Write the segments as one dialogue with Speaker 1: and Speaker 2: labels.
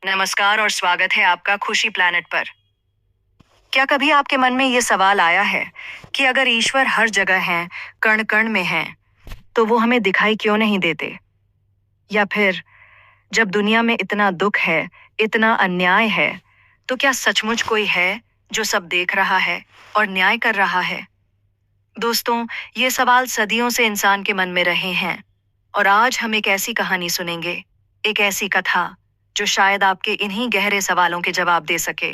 Speaker 1: नमस्कार और स्वागत है आपका खुशी प्लैनेट पर। क्या कभी आपके मन में ये सवाल आया है कि अगर ईश्वर हर जगह हैं, कण कण में हैं, तो वो हमें दिखाई क्यों नहीं देते? या फिर जब दुनिया में इतना दुख है, इतना अन्याय है, तो क्या सचमुच कोई है जो सब देख रहा है और न्याय कर रहा है? दोस्तों, ये सवाल सदियों से इंसान के मन में रहे हैं और आज हम एक ऐसी कहानी सुनेंगे, एक ऐसी कथा जो शायद आपके इन्हीं गहरे सवालों के जवाब दे सके।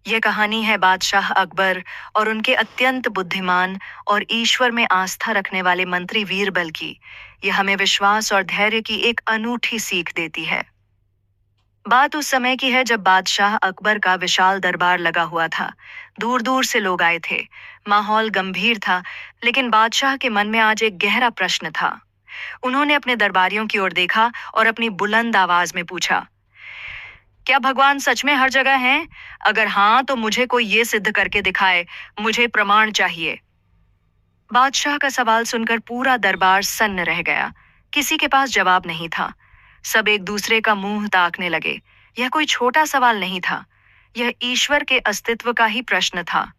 Speaker 1: ये कहानी है बादशाह अकबर और उनके अत्यंत बुद्धिमान और ईश्वर में आस्था रखने वाले मंत्री वीरबल की। ये हमें विश्वास और धैर्य की एक अनूठी सीख देती है। बात उस समय की है जब बादशाह अकबर का विशाल दरबार लगा हुआ था। दूर दूर से लोग आए थे। माहौल गंभीर था, लेकिन बादशाह के मन में आज एक गहरा प्रश्न था। उन्होंने अपने दरबारियों की ओर देखा और अपनी बुलंद आवाज में पूछा, क्या भगवान सच में हर जगह हैं? अगर हाँ, तो मुझे कोई ये सिद्ध करके दिखाए। मुझे प्रमाण चाहिए। बादशाह का सवाल सुनकर पूरा दरबार सन्न रह गया। किसी के पास जवाब नहीं था। सब एक दूसरे का मुंह ताकने लगे। यह कोई छोटा सवाल नहीं था। यह ईश्वर के अस्तित्व का ही प्रश्न था।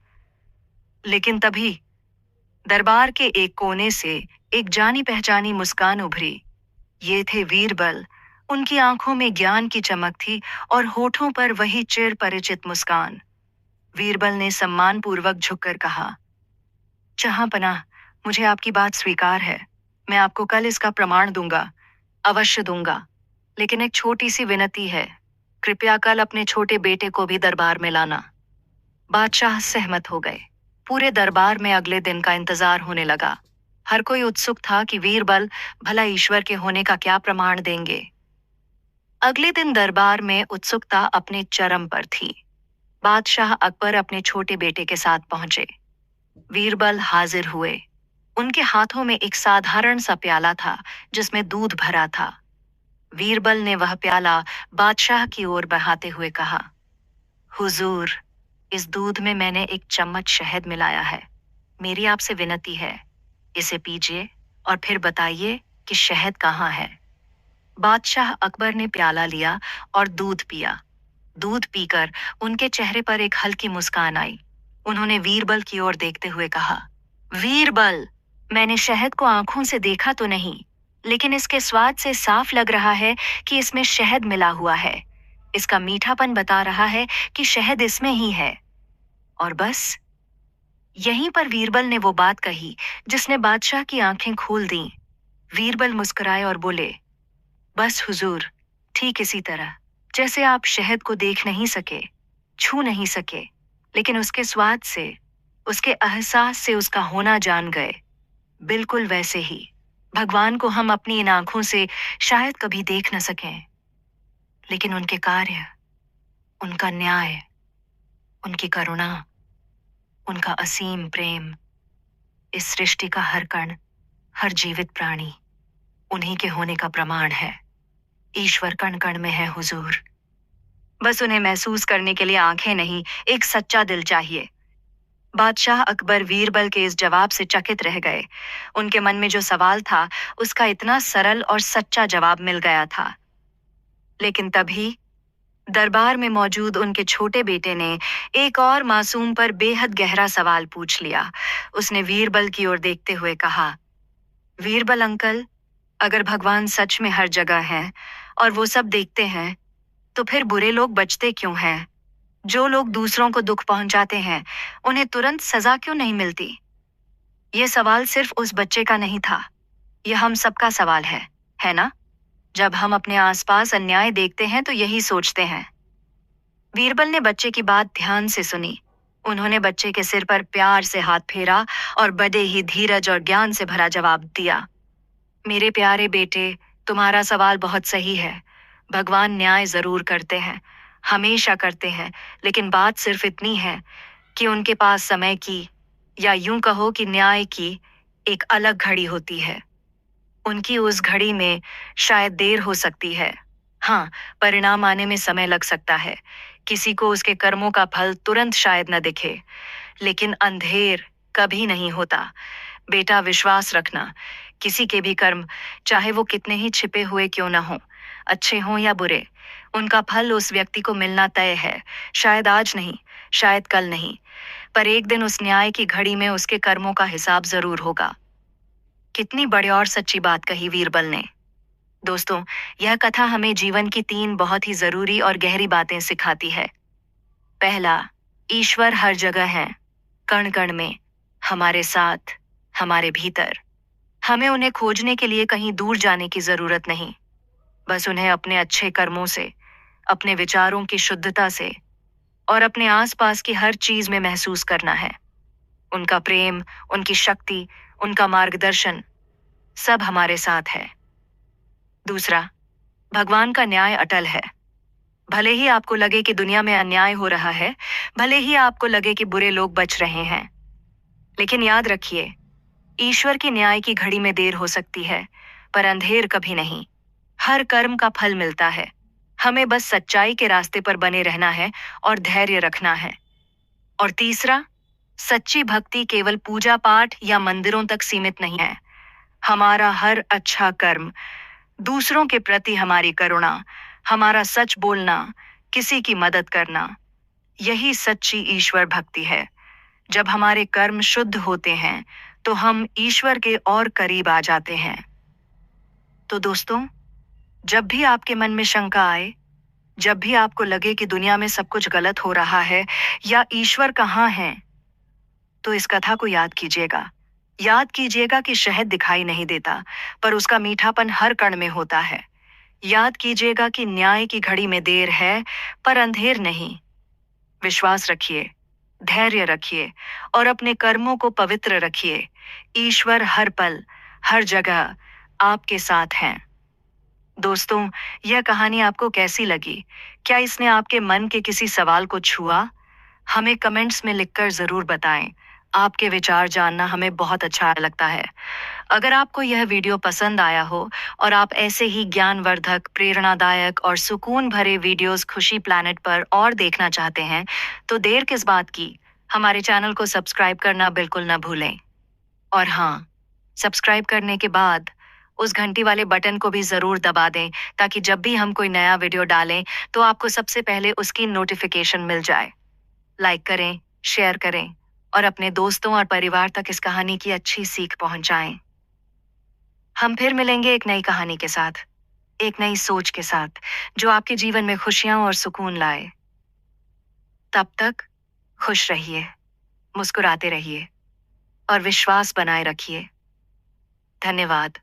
Speaker 1: लेकिन तभी दरबार के एक कोने से एक जानी पहचानी मुस्कान उभरी। ये थे वीरबल। उनकी आंखों में ज्ञान की चमक थी और होठों पर वही चिर परिचित मुस्कान। वीरबल ने सम्मानपूर्वक झुककर कहा, जहांपनाह, मुझे आपकी बात स्वीकार है। मैं आपको कल इसका प्रमाण दूंगा, अवश्य दूंगा। लेकिन एक छोटी सी विनती है, कृपया कल अपने छोटे बेटे को भी दरबार में लाना। बादशाह सहमत हो गए। पूरे दरबार में अगले दिन का इंतजार होने लगा। हर कोई उत्सुक था कि वीरबल भला ईश्वर के होने का क्या प्रमाण देंगे। अगले दिन दरबार में उत्सुकता अपने चरम पर थी। बादशाह अकबर अपने छोटे बेटे के साथ पहुंचे। वीरबल हाजिर हुए। उनके हाथों में एक साधारण सा प्याला था जिसमें दूध भरा था। वीरबल ने वह प्याला बादशाह की ओर बढ़ाते हुए कहा, हुजूर, इस दूध में मैंने एक चम्मच शहद मिलाया है। मेरी आपसे विनती है, इसे पीजिए और फिर बताइए कि शहद कहाँ है। बादशाह अकबर ने प्याला लिया और दूध पिया। दूध पीकर उनके चेहरे पर एक हल्की मुस्कान आई। उन्होंने वीरबल की ओर देखते हुए कहा, वीरबल, मैंने शहद को आंखों से देखा तो नहीं, लेकिन इसके स्वाद से साफ लग रहा है कि इसमें शहद मिला हुआ है। इसका मीठापन बता रहा है कि शहद इसमें ही है। और बस यहीं पर वीरबल ने वो बात कही जिसने बादशाह की आंखें खोल दी। वीरबल मुस्कुराए और बोले, बस हुजूर, ठीक इसी तरह जैसे आप शहद को देख नहीं सके, छू नहीं सके, लेकिन उसके स्वाद से, उसके एहसास से उसका होना जान गए, बिल्कुल वैसे ही भगवान को हम अपनी इन आंखों से शायद कभी देख न सकें, लेकिन उनके कार्य, उनका न्याय, उनकी करुणा, उनका असीम प्रेम, इस सृष्टि का हर कण, हर जीवित प्राणी उन्हीं के होने का प्रमाण है। ईश्वर कण कण में है हुजूर। बस उन्हें महसूस करने के लिए आंखें नहीं, एक सच्चा दिल चाहिए। बादशाह अकबर वीरबल के इस जवाब से चकित रह गए। उनके मन में जो सवाल था, उसका इतना सरल और सच्चा जवाब मिल गया था। लेकिन तभी दरबार में मौजूद उनके छोटे बेटे ने एक और मासूम पर बेहद गहरा सवाल पूछ लिया। उसने वीरबल की ओर देखते हुए कहा, वीरबल अंकल, अगर भगवान सच में हर जगह हैं और वो सब देखते हैं, तो फिर बुरे लोग बचते क्यों हैं? जो लोग दूसरों को दुख पहुंचाते हैं, उन्हें तुरंत सजा क्यों नहीं मिलती? ये सवाल सिर्फ उस बच्चे का नहीं था, यह हम सबका सवाल है ना? जब हम अपने आसपास अन्याय देखते हैं तो यही सोचते हैं। बीरबल ने बच्चे की बात ध्यान से सुनी। उन्होंने बच्चे के सिर पर प्यार से हाथ फेरा और बड़े ही धीरज और ज्ञान से भरा जवाब दिया, मेरे प्यारे बेटे, तुम्हारा सवाल बहुत सही है। भगवान न्याय जरूर करते हैं, हमेशा करते हैं, लेकिन बात सिर्फ इतनी है कि उनके पास समय की, या यूं कहो कि न्याय की, एक अलग घड़ी होती है। उनकी उस घड़ी में शायद देर हो सकती है। हाँ, परिणाम आने में समय लग सकता है। किसी को उसके कर्मों का फल तुरंत शायद न दिखे, लेकिन अंधेर कभी नहीं होता। बेटा, विश्वास रखना, किसी के भी कर्म, चाहे वो कितने ही छिपे हुए क्यों न हों, अच्छे हों या बुरे, उनका फल उस व्यक्ति को मिलना तय है, शायद आज नहीं, शायद कल नहीं, पर एक दिन उस न्याय की घड़ी में उसके कर्मों का हिसाब जरूर होगा। कितनी बड़ी और सच्ची बात कही वीरबल ने। दोस्तों, यह कथा हमें जीवन की 3 बहुत ही जरूरी और गहरी बातें सिखाती है। पहला, ईश्वर हर जगह है, कण कण में, हमारे साथ, हमारे भीतर। हमें उन्हें खोजने के लिए कहीं दूर जाने की जरूरत नहीं, बस उन्हें अपने अच्छे कर्मों से, अपने विचारों की शुद्धता से और अपने आसपास की हर चीज में महसूस करना है। उनका प्रेम, उनकी शक्ति, उनका मार्गदर्शन, सब हमारे साथ है। दूसरा, भगवान का न्याय अटल है। भले ही आपको लगे कि दुनिया में अन्याय हो रहा है, भले ही आपको लगे कि बुरे लोग बच रहे हैं, लेकिन याद रखिए, ईश्वर की न्याय की घड़ी में देर हो सकती है, पर अंधेर कभी नहीं। हर कर्म का फल मिलता है। हमें बस सच्चाई के रास्ते पर बने रहना है और धैर्य रखना है। और तीसरा, सच्ची भक्ति केवल पूजा पाठ या मंदिरों तक सीमित नहीं है। हमारा हर अच्छा कर्म, दूसरों के प्रति हमारी करुणा, हमारा सच बोलना, किसी की मदद करना, यही सच्ची ईश्वर भक्ति है। जब हमारे कर्म शुद्ध होते हैं, तो हम ईश्वर के और करीब आ जाते हैं। तो दोस्तों, जब भी आपके मन में शंका आए, जब भी आपको लगे कि दुनिया में सब कुछ गलत हो रहा है या ईश्वर कहाँ है, तो इस कथा को याद कीजिएगा। याद कीजिएगा कि शहद दिखाई नहीं देता, पर उसका मीठापन हर कण में होता है। याद कीजिएगा कि न्याय की घड़ी में देर है, पर अंधेर नहीं। विश्वास रखिए, धैर्य रखिए और अपने कर्मों को पवित्र रखिए। ईश्वर हर पल, हर जगह आपके साथ हैं। दोस्तों, यह कहानी आपको कैसी लगी? क्या इसने आपके मन के किसी सवाल को छुआ? हमें कमेंट्स में लिखकर जरूर बताएं। आपके विचार जानना हमें बहुत अच्छा लगता है। अगर आपको यह वीडियो पसंद आया हो और आप ऐसे ही ज्ञानवर्धक, प्रेरणादायक और सुकून भरे वीडियोस खुशी प्लैनेट पर और देखना चाहते हैं, तो देर किस बात की, हमारे चैनल को सब्सक्राइब करना बिल्कुल न भूलें। और हाँ, सब्सक्राइब करने के बाद उस घंटी वाले बटन को भी जरूर दबा दें, ताकि जब भी हम कोई नया वीडियो डालें तो आपको सबसे पहले उसकी नोटिफिकेशन मिल जाए। लाइक करें, शेयर करें और अपने दोस्तों और परिवार तक इस कहानी की अच्छी सीख पहुंचाएं। हम फिर मिलेंगे एक नई कहानी के साथ, एक नई सोच के साथ, जो आपके जीवन में खुशियां और सुकून लाए। तब तक खुश रहिए, मुस्कुराते रहिए और विश्वास बनाए रखिए। धन्यवाद।